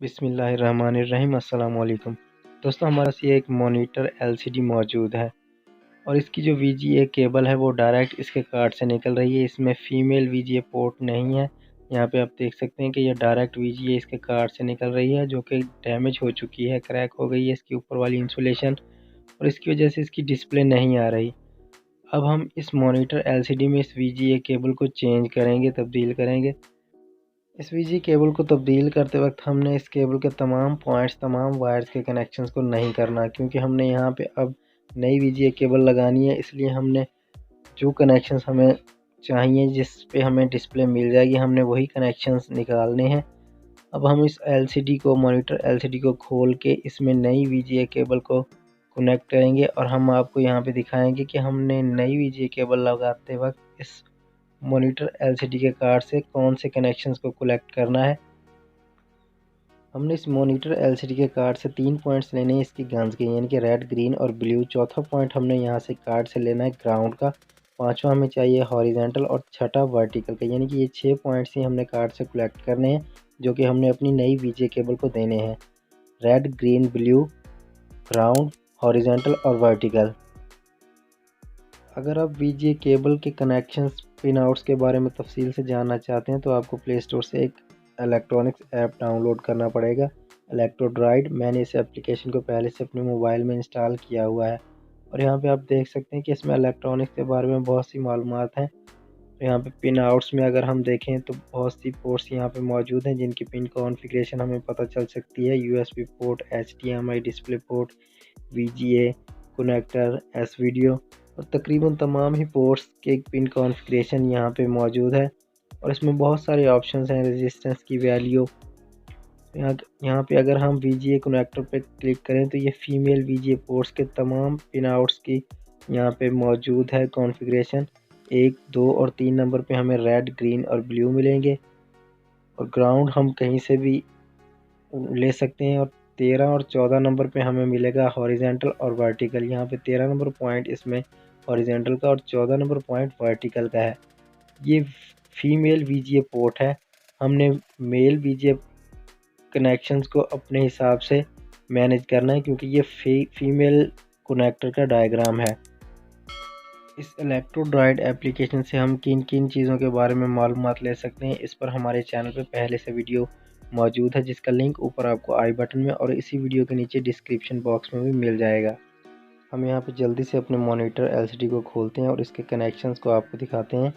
बिस्मिल्लाहिर्रहमानिर्रहीम अस्सलाम वालेकुम। दोस्तों, हमारे पास ये एक मॉनिटर एलसीडी मौजूद है और इसकी जो वीजीए केबल है वो डायरेक्ट इसके कार्ड से निकल रही है। इसमें फीमेल वीजीए पोर्ट नहीं है। यहाँ पे आप देख सकते हैं कि ये डायरेक्ट वीजीए इसके कार्ड से निकल रही है, जो कि डैमेज हो चुकी है, क्रैक हो गई है इसकी ऊपर वाली इंसुलेशन, और इसकी वजह से इसकी डिस्प्ले नहीं आ रही। अब हम इस मॉनिटर एलसीडी में इस वीजीए केबल को चेंज करेंगे, तब्दील करेंगे। इस वीजी केबल को तब्दील करते वक्त हमने इस केबल के तमाम पॉइंट्स, तमाम वायर्स के कनेक्शंस को नहीं करना, क्योंकि हमने यहाँ पे अब नई वीजी केबल लगानी है। इसलिए हमने जो कनेक्शंस हमें चाहिए, जिस पे हमें डिस्प्ले मिल जाएगी, हमने वही कनेक्शंस निकालने हैं। अब हम इस एलसीडी को, मॉनिटर एलसीडी को खोल के इसमें नई वीजी केबल को कनेक्ट करेंगे और हम आपको यहाँ पे दिखाएंगे कि हमने नई वीजी केबल लगाते वक्त इस मॉनिटर एलसीडी के कार्ड से कौन से कनेक्शंस को कलेक्ट करना है। हमने इस मॉनिटर एलसीडी के कार्ड से 3 पॉइंट्स लेने हैं इसकी गन्स के, यानी कि रेड, ग्रीन और ब्लू। चौथा पॉइंट हमने यहाँ से कार्ड से लेना है ग्राउंड का। पांचवा हमें चाहिए हॉरिजेंटल और छठा वर्टिकल का, यानी कि ये 6 पॉइंट्स ही हमने कार्ड से कलेक्ट करने हैं, जो कि हमने अपनी नई वीजे केबल को देने हैं। Red, green, blue, ground, horizontal और वर्टिकल। अगर आप वीजे केबल के कनेक्शंस, पिन आउट्स के बारे में तफसील से जानना चाहते हैं तो आपको प्ले स्टोर से एक इलेक्ट्रॉनिक्स ऐप डाउनलोड करना पड़ेगा, इलेक्ट्रोड्राइड। मैंने इस एप्लीकेशन को पहले से अपने मोबाइल में इंस्टॉल किया हुआ है और यहाँ पे आप देख सकते हैं कि इसमें इलेक्ट्रॉनिक्स के बारे में बहुत सी मालूमात हैं। तो यहाँ पे पिन आउट्स में अगर हम देखें तो बहुत सी पोर्ट्स यहाँ पे मौजूद हैं, जिनकी पिन कॉन्फ़िगरेशन हमें पता चल सकती है। USB port, HDMI display port, VGA connector, S video और तकरीबन तमाम ही पोर्ट्स के पिन कॉन्फ़िगरेशन यहाँ पे मौजूद है। और इसमें बहुत सारे ऑप्शंस हैं, रेजिस्टेंस की वैल्यू। यहाँ पे अगर हम VGA कनेक्टर पे क्लिक करें तो ये फीमेल VGA पोर्ट्स के तमाम पिन आउट्स की यहाँ पे मौजूद है कॉन्फ़िगरेशन। 1, 2 और 3 नंबर पे हमें रेड, ग्रीन और ब्लू मिलेंगे और ग्राउंड हम कहीं से भी ले सकते हैं। और 13 और 14 नंबर पे हमें मिलेगा हॉरिजेंटल और वर्टिकल। यहाँ पे 13 नंबर पॉइंट इसमें हॉरिजेंटल का और 14 नंबर पॉइंट वर्टिकल का है। ये फीमेल VGA पोर्ट है। हमने मेल VGA कनेक्शंस को अपने हिसाब से मैनेज करना है, क्योंकि ये फीमेल कनेक्टर का डायग्राम है। इस इलेक्ट्रोड्राइड एप्लीकेशन से हम किन किन चीज़ों के बारे में मालूमात ले सकते हैं, इस पर हमारे चैनल पे पहले से वीडियो मौजूद है, जिसका लिंक ऊपर आपको आई बटन में और इसी वीडियो के नीचे डिस्क्रिप्शन बॉक्स में भी मिल जाएगा। हम यहाँ पे जल्दी से अपने मॉनिटर एलसीडी को खोलते हैं और इसके कनेक्शंस को आपको दिखाते हैं।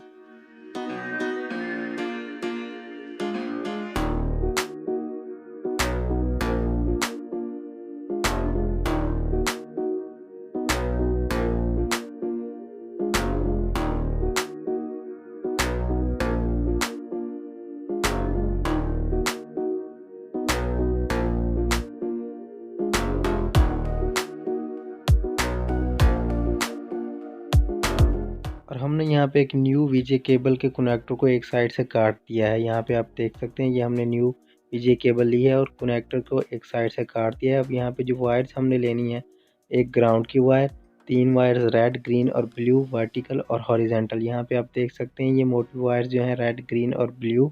और हमने यहाँ पे एक न्यू वीजे केबल के कनेक्टर को एक साइड से काट दिया है। यहाँ पे आप देख सकते हैं, ये हमने न्यू वीजे केबल ली है और कनेक्टर को एक साइड से काट दिया है। अब यहाँ पे जो वायर्स हमने लेनी है, एक ग्राउंड की वायर, 3 वायर्स रेड, ग्रीन और ब्लू, वर्टिकल और हॉरिजेंटल। यहाँ पे आप देख सकते हैं ये मोटी वायर्स जो हैं रेड, ग्रीन और ब्लू,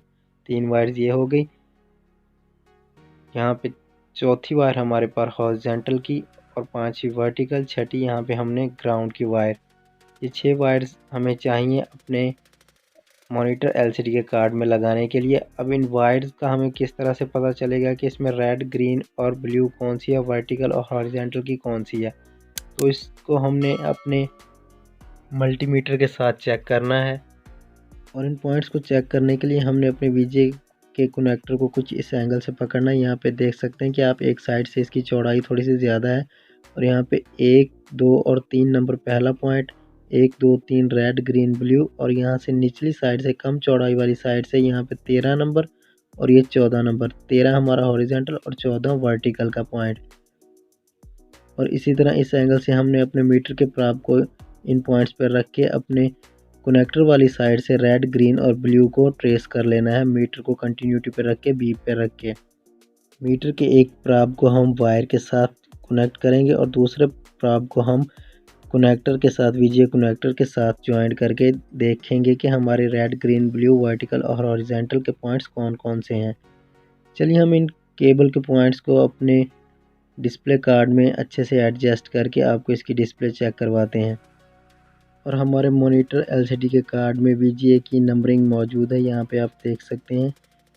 3 वायर्स ये हो गई। यहाँ पे चौथी वायर हमारे पास हॉरिजेंटल की और 5वीं वर्टिकल, छठी यहाँ पे हमने ग्राउंड की वायर। ये 6 वायर्स हमें चाहिए अपने मॉनिटर एलसीडी के कार्ड में लगाने के लिए। अब इन वायर्स का हमें किस तरह से पता चलेगा कि इसमें रेड, ग्रीन और ब्लू कौन सी है, वर्टिकल और हॉरिजेंटल की कौन सी है? तो इसको हमने अपने मल्टीमीटर के साथ चेक करना है और इन पॉइंट्स को चेक करने के लिए हमने अपने वीजे के कनेक्टर को कुछ इस एंगल से पकड़ना है। यहाँ पे देख सकते हैं कि आप एक साइड से इसकी चौड़ाई थोड़ी सी ज़्यादा है और यहाँ पे 1, 2 और 3 नंबर पहला पॉइंट, 1, 2, 3 रेड, ग्रीन, ब्लू और यहाँ से निचली साइड से कम चौड़ाई वाली साइड से यहाँ पे 13 नंबर और ये 14 नंबर। 13 हमारा हॉरिजेंटल और 14 वर्टिकल का पॉइंट। और इसी तरह इस एंगल से हमने अपने मीटर के प्राप को इन पॉइंट्स पर रख के अपने कनेक्टर वाली साइड से रेड, ग्रीन और ब्लू को ट्रेस कर लेना है। मीटर को कंटिन्यूटी पे रख के, बीप पे रख के मीटर के एक प्राप को हम वायर के साथ कनेक्ट करेंगे और दूसरे प्राप को हम कनेक्टर के साथ, वीजे कनेक्टर के साथ ज्वाइंट करके देखेंगे कि हमारे रेड, ग्रीन, ब्लू, वर्टिकल और हॉरिजेंटल के पॉइंट्स कौन कौन से हैं। चलिए हम इन केबल के पॉइंट्स को अपने डिस्प्ले कार्ड में अच्छे से एडजस्ट करके आपको इसकी डिस्प्ले चेक करवाते हैं। और हमारे मॉनिटर एलसीडी के कार्ड में VGA की नंबरिंग मौजूद है। यहाँ पे आप देख सकते हैं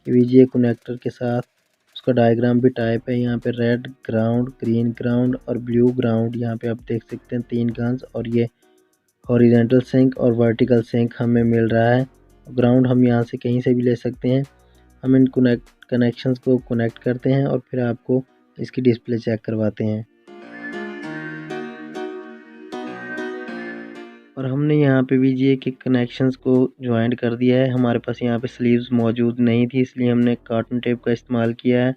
कि VGA कनेक्टर के साथ उसका डायग्राम भी टाइप है। यहाँ पे रेड ग्राउंड, ग्रीन ग्राउंड और ब्लू ग्राउंड यहाँ पे आप देख सकते हैं 3 गन्स। और ये हॉरिजॉन्टल सिंक और वर्टिकल सिंक हमें मिल रहा है। ग्राउंड हम यहाँ से कहीं से भी ले सकते हैं। हम इन कनेक्शंस को कनेक्ट करते हैं और फिर आपको इसकी डिस्प्ले चेक करवाते हैं। और हमने यहाँ पे VGA के कनेक्शंस को ज्वाइंट कर दिया है। हमारे पास यहाँ पे स्लीव्स मौजूद नहीं थी, इसलिए हमने कार्टन टेप का इस्तेमाल किया है।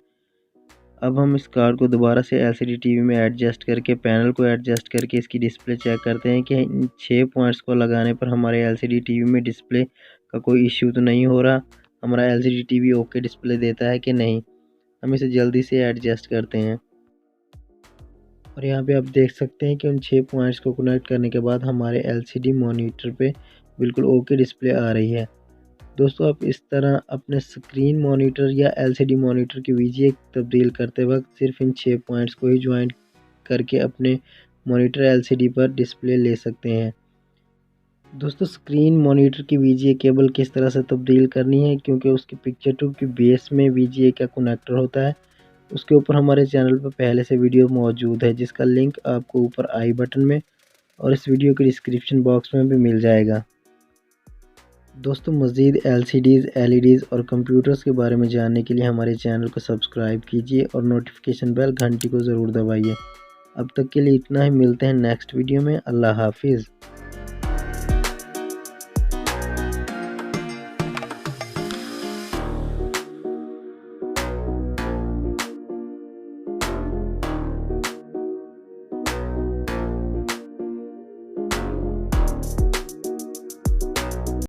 अब हम इस कार्ड को दोबारा से LCD टीवी में एडजस्ट करके, पैनल को एडजस्ट करके इसकी डिस्प्ले चेक करते हैं कि इन 6 पॉइंट्स को लगाने पर हमारे LCD टीवी में डिस्प्ले का कोई इश्यू तो नहीं हो रहा, हमारा LCD टीवी ओके डिस्प्ले देता है कि नहीं। हम इसे जल्दी से एडजस्ट करते हैं। और यहाँ पे आप देख सकते हैं कि उन 6 पॉइंट्स को कनेक्ट करने के बाद हमारे LCD मॉनिटर पे बिल्कुल ओके डिस्प्ले आ रही है। दोस्तों, आप इस तरह अपने स्क्रीन मॉनिटर या LCD मॉनिटर की VGA तब्दील करते वक्त सिर्फ इन 6 पॉइंट्स को ही ज्वाइंट करके अपने मॉनिटर LCD पर डिस्प्ले ले सकते हैं। दोस्तों, स्क्रीन मॉनिटर की VGA केबल किस तरह से तब्दील करनी है, क्योंकि उसकी पिक्चर ट्यूब की बेस में VGA का कनेक्टर होता है, उसके ऊपर हमारे चैनल पर पहले से वीडियो मौजूद है, जिसका लिंक आपको ऊपर आई बटन में और इस वीडियो के डिस्क्रिप्शन बॉक्स में भी मिल जाएगा। दोस्तों, मज़ीद LCDs, LEDs और कंप्यूटर्स के बारे में जानने के लिए हमारे चैनल को सब्सक्राइब कीजिए और नोटिफिकेशन बेल घंटी को ज़रूर दबाइए। अब तक के लिए इतना ही, मिलते हैं नेक्स्ट वीडियो में। अल्लाह हाफिज़।